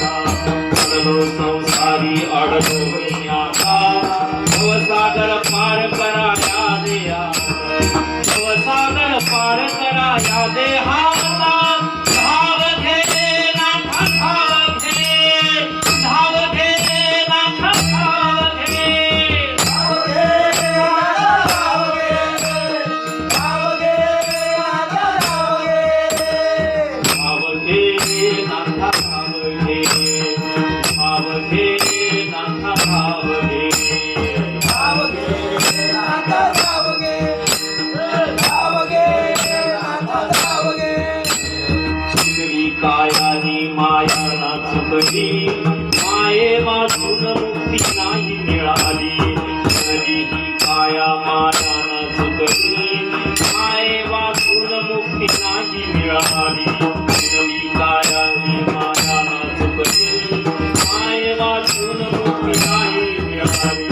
अडलो संसारी अडलो मी आता भवसागर पार करा या देहा भवसागर पार करा या देहाचा धाव घे नाथा धाव घे धाव घे नाथा धाव घे धाव घे नाथा धाव घे धाव घे नाथा धाव घे चिंगली कायानी माया ना चुकली माये वाचून मुक्ती नाही मिळाली चिंगली ही काया माया ना चुकली माये वाचून मुक्ती नाही मिळाली चिंगली कायानी माया ना चुकली माये वाचून मुक्ती नाही मिळाली